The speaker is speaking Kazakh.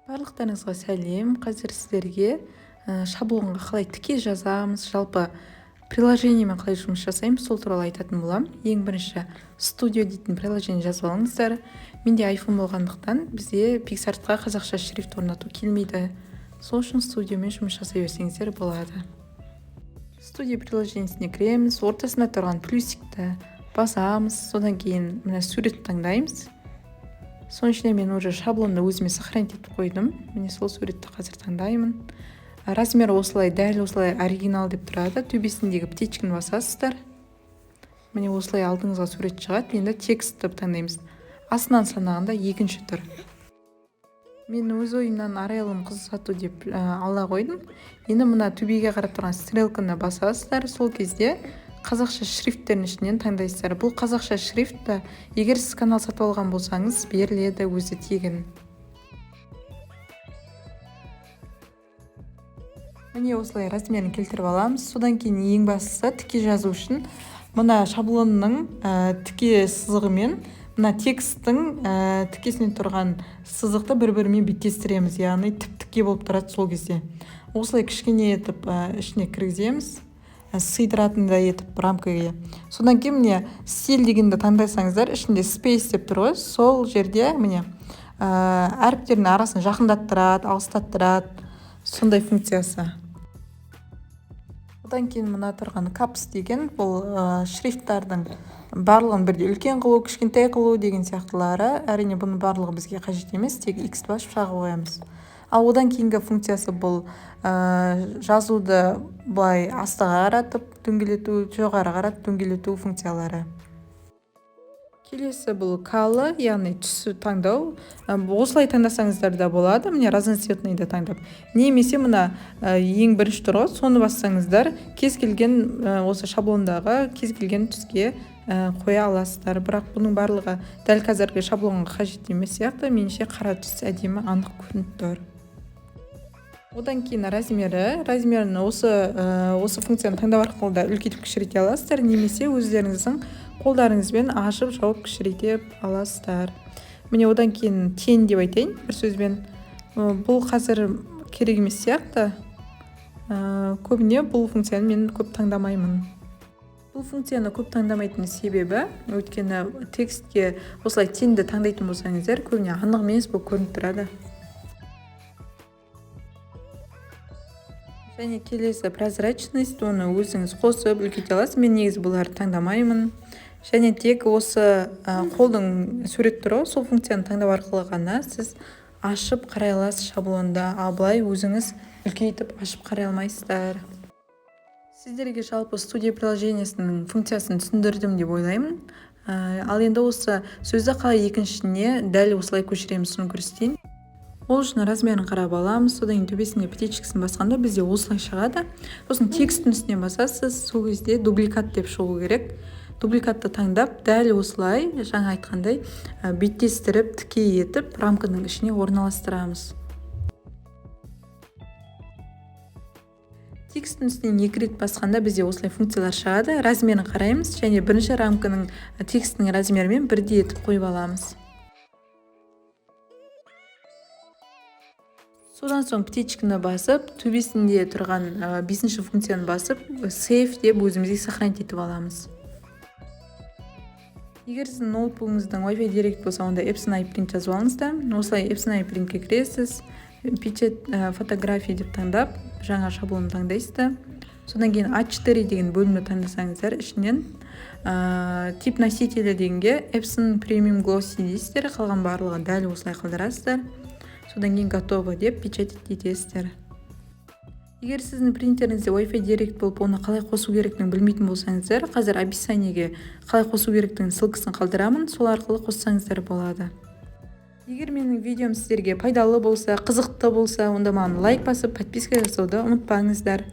Барлықтарыңызға сәлем. Қазір сіздерге шаблонға қалай тіке жазамыз, жалпы приложениемен қалай жұмыс жасаймыз, сол туралы айтатын боламын. Ең бірінші Studio дейтін приложение жазып алыңыздар. Менде iPhone болғандықтан бізде PixArtқа қазақша шрифт орнату келмейді. Сол үшін студиямен жұмыс жасай берсеңіздер болады. Студия приложениесіне кіреміз, ортасында тұрған плюсикті басамыз, содан кейін мына сурет таңдаймыз. Соның ішіне мен уже шаблонды өзіме сохранить етіп қойдым. Міне сол суретті қазір таңдаймын. Размері осылай, дәл осылай оригинал деп тұрады. Төбесіндегі птичканы басасыздар. Міне осылай алдыңызға сурет шығады. Енді текстті таңдаймыз. Астынан санағанда екінші тұр. Мен өз ойымнан арайлым қыз сату деп ала қойдым. Енді мына төбеге қарап тұрған стрелканы басасыздар. Сол кезде қазақша шрифттердің ішінен таңдайсыздар. Бұл қазақша шрифтті егер сіз канал сатып алған болсаңыз беріледі өзі тегін. Міне осылай размерін келтіріп аламыз. Содан кейін ең бастысы тіке жазу үшін мына шаблонның тіке сызығымен мына тексттің тікесінен тұрған сызықты бір-бірімен беттестіреміз, яғни тіп-тіке болып тұрады сол кезде. Осылай кішкене етіп ішіне кіргіземіз, сыйдыратындай етіп рамкаға. Содан кейін міне стиль дегенді таңдасаңыздар, ішінде space деп тұр ғой, сол жерде міне әріптердің арасын жақындаттырады, алыстаттырады, сондай функциясы. Одан кейін мына тұрған caps деген бұл шрифттардың барлығын бірде үлкен қылу, кішкентай қылу деген сияқтылары. Әрине бұның барлығы бізге қажет емес, тек X басып шағып қоямыз. Ал одан кейінгі функциясы бұл жазуды былай астыға қаратып дөңгелету, жоғары қаратып дөңгелету функциялары. Келесі бұл color, яғни түсі таңдау. Осылай таңдасаңыздар да болады. Міне разноцветныйды таңдап. Немесе мына ең бірінші тұр ғой, соны бассаңыздар, кез келген осы шаблондағы кез келген түске қоя аласыздар. Бірақ бұның барлығы дәл қазіргі шаблонға қажет емес сияқты, меніңше қара түс әдемі анық көрініп тұр. Одан кейін размерін осы функцияны таңдау арқылы да үлкейтіп кішірейте аласыздар, немесе өздеріңіздің қолдарыңызбен ашып жауып кішірейте аласыздар. Міне одан кейін тен деп айтайын, бір сөзбен. Бұл қазір керек емес сияқты. Көбіне бұл функцияны мен көп таңдамаймын. Бұл функцияны көп таңдамайтын себебі, өйткені текстке осылай тенді таңдайтын болсаңыздар, көбіне анық емес болып көрініп тұрады. Және келесі прозрачность, оны өзіңіз қосып үлкейте аласыз. Мен негізі бұларды таңдамаймын. Және тек осы қолдың сурет тұры, сол функцияны таңдау арқылы ғана сіз ашып қарай аласыз шаблонда, ал былай өзіңіз үлкейтіп ашып қарай алмайсыздар. Сіздерге жалпы студия приложениесінің функциясын түсіндірдім деп ойлаймын. Ал енді осы сөзді қалай екіншісіне дәл осылай көшіреміз, соны көрсетейін. Ол үшін размерін қарап аламыз, содан кейін төбесіне птичкасын басқанда бізде осылай шығады. Сосын текстің үстіне басасыз, сол кезде дубликат деп шығу керек. Дубликатты таңдап, дәл осылай, жаңа айтқандай, беттестіріп, тіке етіп, рамканың ішіне орналастырамыз. Текстің үстінен екі рет басқанда бізде осылай функциялар шығады. Размерін қараймыз, және бірінші рамканың текстінің размерімен бірдей етіп қойып аламыз. Содан соң птичканы басып, төбесінде тұрған 5-ші функцияны басып, save деп өзімізге сохранить етіп аламыз. Егер сіздің ноутбугыңыздың Wi-Fi Direct болса, онда Epson iPrint жазып алыңыздар. Осылай Epson iPrintке кіресіз, печать фотография деп таңдап, жаңа шаблон таңдайсыздар. Содан кейін A4 деген бөлімді таңдасаңыздар, ішінен тип носителі дегенге Epson Premium Glossy дейсіздер, қалған барлығы дәл осылай қалдырасыздар. Содан кейін готово деп печать етесіздер. Егер сіздің принтеріңізде Wi-Fi Direct болып, оны қалай қосу керектігін білмейтін болсаңыздар, қазір описаниеге қалай қосу керектігін ссылкасын қалдырамын, сол арқылы қоссаңыздар болады. Егер менің видеом сіздерге пайдалы болса, қызықты болса, онда маған лайк басып, подписка жасауды ұмытпаңыздар.